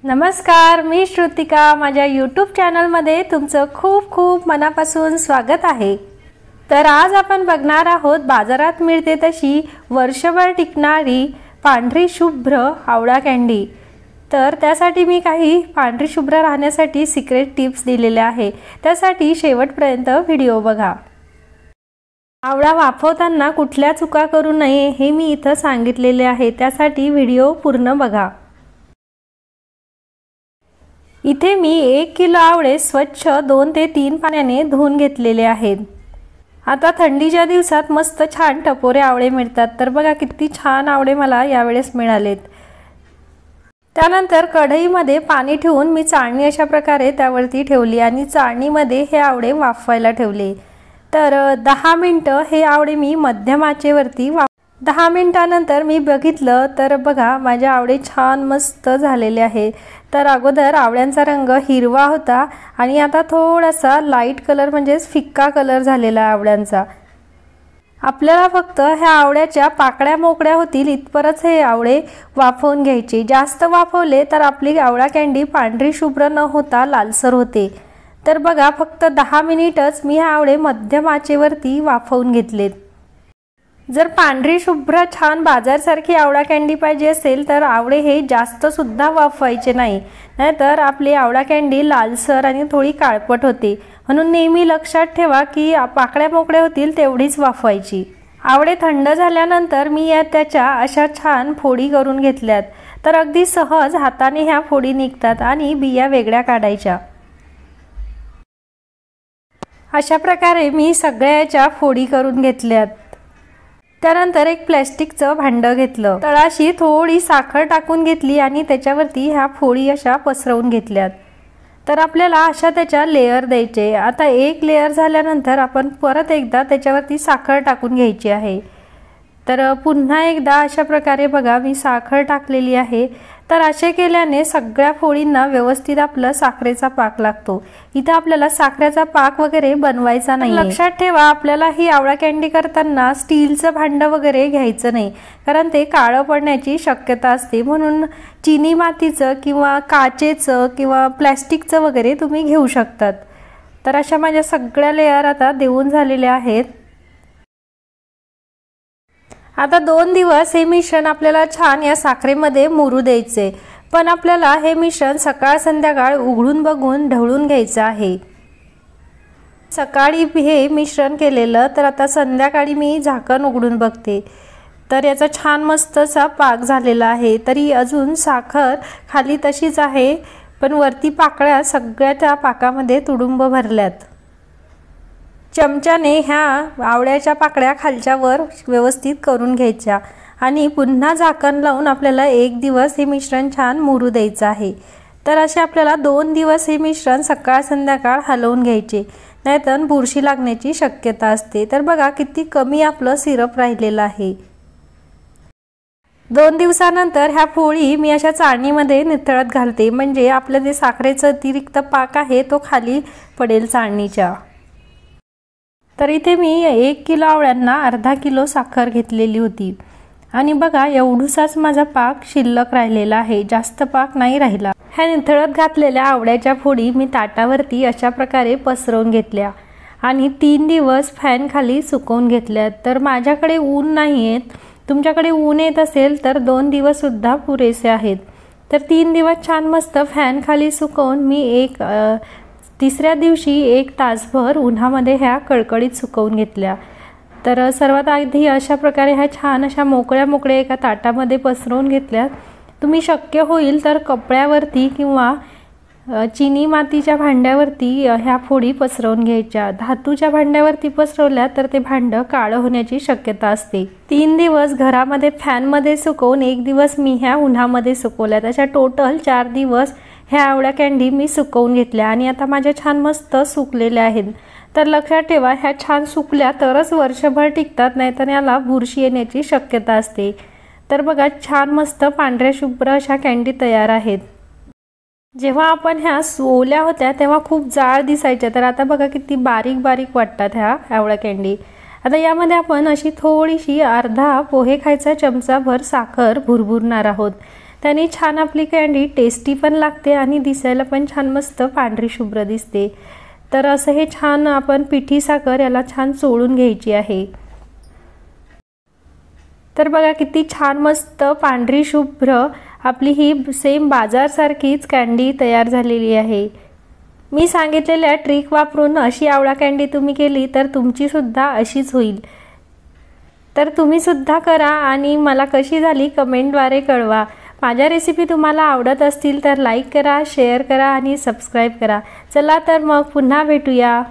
नमस्कार, मी श्रुतिका। माझ्या YouTube चॅनलमध्ये तुमचं खूप खूप मनापासून स्वागत आहे। तर आज आपण बघणार आहोत बाजारात मिळते तशी वर्षभर टिकणारी पांढरी शुभ्र आवळा कँडी। तर त्यासाठी मी काही पांढरी शुभ्र राहण्यासाठी सिक्रेट टिप्स दिलेले आहे, त्यासाठी शेवटपर्यंत व्हिडिओ बघा। आवळा वाफवताना कुठल्या चुका करू नये हे मी इथं सांगितलेले आहे, त्यासाठी व्हिडिओ पूर्ण बघा। इथे मी 1 किलो आवळे स्वच्छ 2 ते 3 पाण्याने धुवून घेतलेले आहेत। आता थंडीच्या दिवसात मस्त छान टपोरे आवळे मिळतात, तर बघा किती छान आवळे मला यावेळेस मिळालेत। त्यानंतर कढईमध्ये पाणी ठेवून मी चाळणी अशा प्रकारे त्यावरती ठेवली आणि चाळणीमध्ये हे आवळे वाफवायला ठेवले। तर 10 मिनिटं हे आवळे मी मध्यम आचेवरती 10 मिनिटांनंतर मी बघितलं तर बघा माझे आवळे छान मस्त झालेले आहे। तर अगोदर आवळ्यांचा रंग हिरवा होता आणि आता थोडासा लाईट कलर म्हणजे फिक्का कलर झालेला आहे आवळ्यांचा। आपल्याला फक्त ह्या आवळ्याच्या पाकळ्या मोकळ्या होतील इतपरच हे आवळे वाफवून घ्यायचे। जास्त वाफवले तर आपली आवळा कँडी पांढरी शुभ्र न होता लालसर होते। तर बघा फक्त 10 मिनिटच मी हा आवळे मध्यम आचेवरती वाफवून घेतलेत। जर पांढरी शुभ्र छान बाजारसारखी आवळा कँडी पाहिजे असेल तर आवळे हे जास्त सुद्धा वाफवायचे नाही, नाहीतर आपली आवळा कँडी लालसर आणि थोडी काळपट होते। म्हणून नेहमी लक्षात ठेवा की पाकळ्या मोकळ्या होतील तेवढीच वाफवायची। आवळे थंड झाल्यानंतर मी त्याच्या अशा छान फोडी करून घेतल्यात। तर अगदी सहज हाताने ह्या फोडी निघतात आणि बिया वेगळ्या काढायच्या। अशा प्रकारे मी सगळ्याच्या फोडी करून घेतल्यात। त्यानंतर एक प्लास्टिकचं भांडं घेतलं, तळाशी थोडी साखर टाकून घेतली आणि त्याच्यावरती ह्या फोडी अशा पसरवून घेतल्यात। तर आपल्याला अशा त्याच्या लेयर द्यायचे। आता एक लेयर झाल्यानंतर आपण परत एकदा त्याच्यावरती साखर टाकून घ्यायची आहे। तर पुन्हा एकदा अशा प्रकारे बघा मी साखर टाकलेली आहे। तर असे केल्याने सगळ्या फोडींना व्यवस्थित आपला साखरेचा पाक लागतो। इथे आपल्याला साखरेचा पाक वगैरे बनवायचा नाही। लक्षात ठेवा आपल्याला ही आवळा कँडी करताना स्टीलचं भांडं वगैरे घ्यायचं नाही, कारण ते काळं पडण्याची शक्यता असते। म्हणून चिनी मातीचं किंवा काचेचं किंवा प्लास्टिकचं वगैरे तुम्ही घेऊ शकतात। तर अशा माझ्या सगळ्या लेयर आता देऊन झालेल्या आहेत। आता 2 दिवस हे मिश्रण आपल्याला छान या साखरेमध्ये मुरू द्यायचे, पण आपल्याला हे मिश्रण सकाळ संध्याकाळ उघडून बघून ढवळून घ्यायचं आहे। सकाळी हे मिश्रण केलेलं, तर आता संध्याकाळी मी झाकण उघडून बघते तर याचा छान मस्तसा पाक झालेला आहे। तरी अजून साखर खाली तशीच आहे, पण वरती पाकळ्या सगळ्या त्या पाकामध्ये तुडुंब भरल्यात। चमच्याने ह्या आवळ्याच्या पाकळ्या खालच्या वर व्यवस्थित करून घ्यायच्या आणि पुन्हा झाकण लावून आपल्याला 1 दिवस हे मिश्रण छान मुरू द्यायचं आहे। तर असे आपल्याला 2 दिवस हे मिश्रण सकाळ संध्याकाळ हलवून घ्यायचे, नाहीतर बुरशी लागण्याची शक्यता असते। तर बघा किती कमी आपलं सिरप राहिलेलं आहे। 2 दिवसानंतर ह्या फोडी मी अशा चाळणीमध्ये निथळत घालते, म्हणजे आपलं जे साखरेचं अतिरिक्त पाक आहे तो खाली पडेल चाळणीच्या। तर इथे मी 1 किलो आवळ्यांना अर्धा किलो साखर घेतलेली होती आणि बघा एवढूसाच माझा पाक शिल्लक राहिलेला आहे, जास्त पाक नाही राहिला। ह्या निथळत घातलेल्या आवळ्याच्या फोडी मी ताटावरती अशा प्रकारे पसरवून घेतल्या आणि 3 दिवस फॅन खाली सुकवून घेतल्या। तर माझ्याकडे ऊन नाही आहेत, तुमच्याकडे ऊन येत असेल तर 2 दिवस सुद्धा पुरेसे आहेत। तर 3 दिवस छान मस्त फॅन खाली सुकवून मी तिसऱ्या दिवशी 1 तासभर उन्हामध्ये ह्या कळकळीत सुकवून घेतल्या। तर सर्वात आधी अशा प्रकारे ह्या छान अशा मोकळ्या एका ताटामध्ये पसरवून घेतल्या। तुम्ही शक्य होईल तर कपड्यावरती किंवा चिनी मातीच्या भांड्यावरती ह्या फोडी पसरवून घ्यायच्या। धातूच्या भांड्यावरती पसरवल्या तर ते भांडं काळं होण्याची शक्यता असते। 3 दिवस घरामध्ये फॅनमध्ये सुकवून 1 दिवस मी ह्या उन्हामध्ये सुकवल्यात। अशा टोटल 4 दिवस ह्या आवळा कँडी मी सुकवून घेतल्या आणि आता माझ्या छान मस्त सुकलेल्या आहेत। तर लक्षात ठेवा ह्या छान सुकल्या तरच वर्षभर टिकतात, नाहीतर याला बुरशी येण्याची शक्यता असते। तर बघा छान मस्त पांढऱ्या शुभ्र अशा कँडी तयार आहेत। जेव्हा आपण ह्या ओल्या होत्या तेव्हा खूप जाड दिसायच्या, तर आता बघा किती बारीक बारीक वाटतात ह्या आवळा कँडी। आता यामध्ये आपण अशी थोडीशी अर्धा पोहे खायचा चमचाभर साखर भुरभुरणार आहोत। त्याने छान आपली कँडी टेस्टी पण लागते आणि दिसायला पण छान मस्त पांढरी शुभ्र दिसते। तर असं हे छान आपण पिठी साखर याला छान चोळून घ्यायची आहे। तर बघा किती छान मस्त पांढरी शुभ्र आपली ही सेम बाजारसारखीच कँडी तयार झालेली आहे। मी सांगितलेल्या ट्रिक वापरून अशी आवळा कँडी तुम्ही केली तर तुमची सुद्धा अशीच होईल। तर तुम्ही सुद्धा करा आणि मला कशी झाली कमेंटद्वारे कळवा। माझ्या रेसिपी तुम्हाला आवडत असतील तर लाईक करा, शेअर करा आणि सबस्क्राईब करा। चला तर मग पुन्हा भेटूया।